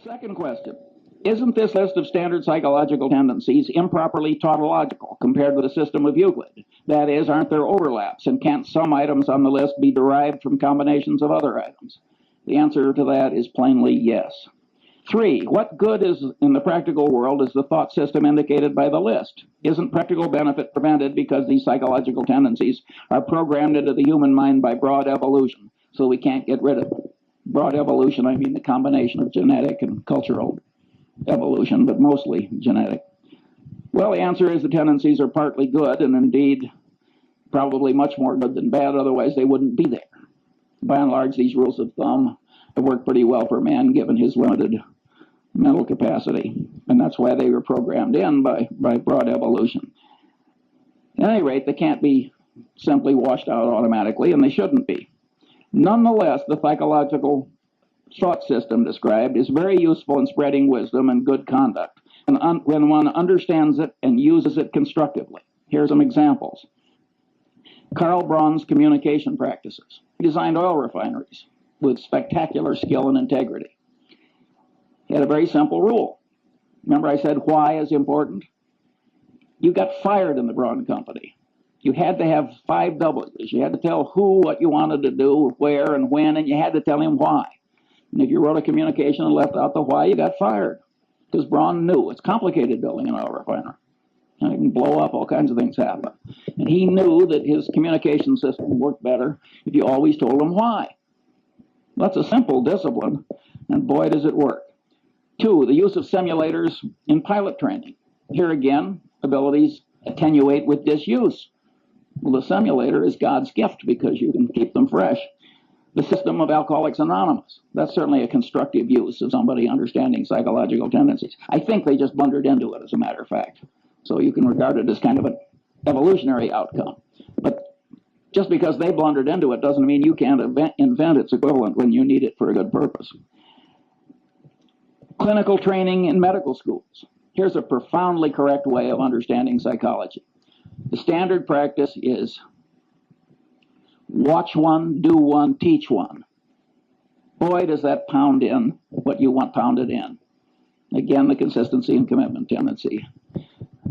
Second question. Isn't this list of standard psychological tendencies improperly tautological compared with the system of Euclid? That is, aren't there overlaps, and can't some items on the list be derived from combinations of other items? The answer to that is plainly yes. 3. What good is in the practical world is the thought system indicated by the list? Isn't practical benefit prevented because these psychological tendencies are programmed into the human mind by broad evolution, so we can't get rid of them? Broad evolution, I mean the combination of genetic and cultural evolution, but mostly genetic. Well, the answer is the tendencies are partly good, and indeed probably much more good than bad, otherwise they wouldn't be there. By and large, these rules of thumb have worked pretty well for man given his limited mental capacity, and that's why they were programmed in by broad evolution. At any rate, they can't be simply washed out automatically, and they shouldn't be. Nonetheless, the psychological thought system described is very useful in spreading wisdom and good conduct when one understands it and uses it constructively. Here are some examples. Karl Braun's communication practices. He designed oil refineries with spectacular skill and integrity. He had a very simple rule. Remember I said why is important? You got fired in the Braun Company. You had to have 5 W's. You had to tell who what you wanted to do, where and when, and you had to tell him why. And if you wrote a communication and left out the why, you got fired. Because Braun knew it's complicated building an oil refinery. And it can blow up, all kinds of things happen. And he knew that his communication system worked better if you always told him why. That's a simple discipline, and boy, does it work. 2, the use of simulators in pilot training. Here again, abilities attenuate with disuse. Well, the simulator is God's gift because you can keep them fresh. The system of Alcoholics Anonymous. That's certainly a constructive use of somebody understanding psychological tendencies. I think they just blundered into it, as a matter of fact. So you can regard it as kind of an evolutionary outcome. But just because they blundered into it doesn't mean you can't invent its equivalent when you need it for a good purpose. Clinical training in medical schools. Here's a profoundly correct way of understanding psychology. The standard practice is watch one, do one, teach one. Boy, does that pound in what you want pounded in. Again, the consistency and commitment tendency.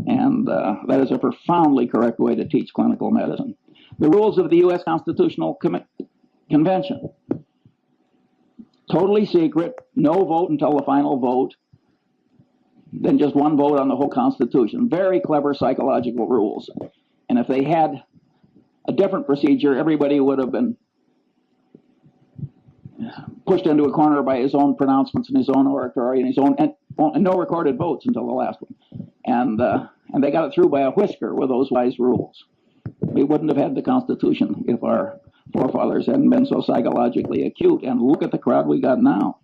And that is a profoundly correct way to teach clinical medicine. The rules of the U.S. Constitutional Convention. Totally secret, no vote until the final vote, then just one vote on the whole Constitution. Very clever psychological rules. And if they had a different procedure, everybody would have been pushed into a corner by his own pronouncements and his own oratory and his own, and no recorded votes until the last one. And they got it through by a whisker with those wise rules. We wouldn't have had the Constitution if our forefathers hadn't been so psychologically acute. And look at the crowd we got now.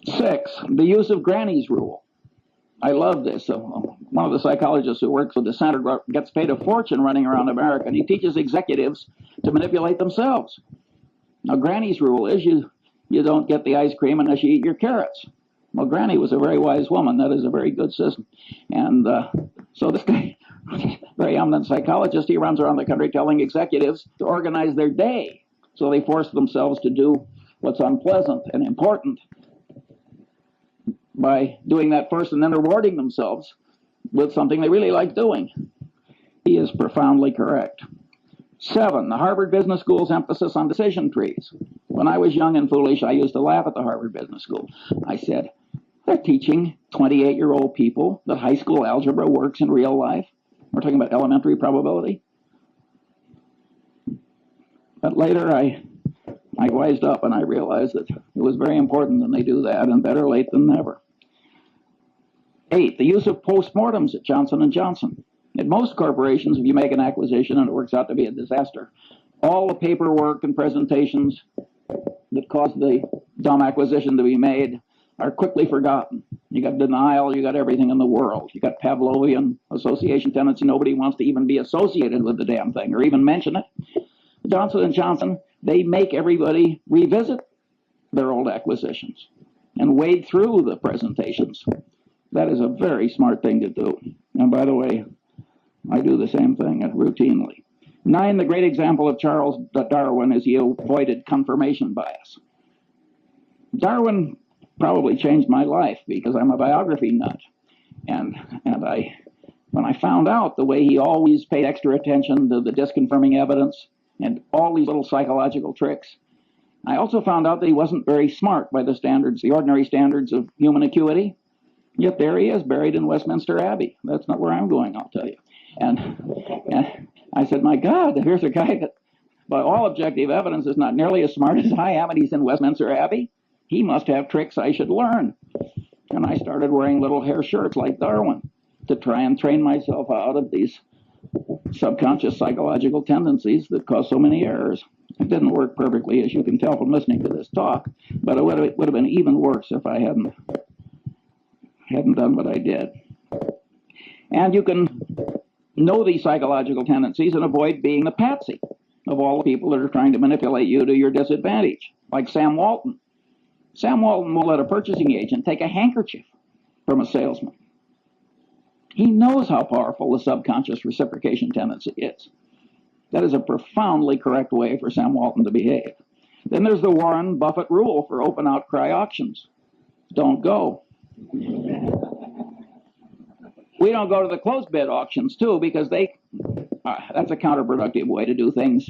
6, the use of Granny's rule. I love this. One of the psychologists who works with the center gets paid a fortune running around America, and he teaches executives to manipulate themselves. Now, Granny's rule is you don't get the ice cream unless you eat your carrots. Well, Granny was a very wise woman. That is a very good system. And so this guy, very eminent psychologist, he runs around the country telling executives to organize their day. So they force themselves to do what's unpleasant and important by doing that first and then rewarding themselves with something they really like doing. He is profoundly correct. 7, the Harvard Business School's emphasis on decision trees. When I was young and foolish, I used to laugh at the Harvard Business School. I said, they're teaching 28-year-old people that high school algebra works in real life. We're talking about elementary probability. But later I wised up and I realized that it was very important that they do that, and better late than never. 8, the use of postmortems at Johnson & Johnson. At most corporations, if you make an acquisition and it works out to be a disaster, all the paperwork and presentations that caused the dumb acquisition to be made are quickly forgotten. You got denial, you got everything in the world. You got Pavlovian association tendency. Nobody wants to even be associated with the damn thing or even mention it. Johnson & Johnson, they make everybody revisit their old acquisitions and wade through the presentations. That is a very smart thing to do. And by the way, I do the same thing routinely. 9, the great example of Charles Darwin is he avoided confirmation bias. Darwin probably changed my life because I'm a biography nut. And when I found out the way he always paid extra attention to the disconfirming evidence and all these little psychological tricks, I also found out that he wasn't very smart by the standards, the ordinary standards of human acuity. Yet there he is, buried in Westminster Abbey. That's not where I'm going, I'll tell you. And I said, my God, here's a guy that, by all objective evidence, is not nearly as smart as I am, and he's in Westminster Abbey. He must have tricks I should learn. And I started wearing little hair shirts like Darwin to try and train myself out of these subconscious psychological tendencies that cause so many errors. It didn't work perfectly, as you can tell from listening to this talk, but it would have been even worse if I hadn't done what I did. And you can know these psychological tendencies and avoid being the patsy of all the people that are trying to manipulate you to your disadvantage, like Sam Walton. Sam Walton will let a purchasing agent take a handkerchief from a salesman. He knows how powerful the subconscious reciprocation tendency is. That is a profoundly correct way for Sam Walton to behave. Then there's the Warren Buffett rule for open outcry auctions. Don't go. We don't go to the closed bid auctions too because that's a counterproductive way to do things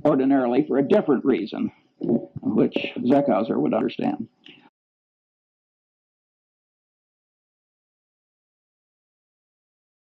ordinarily for a different reason, which Zeckhauser would understand.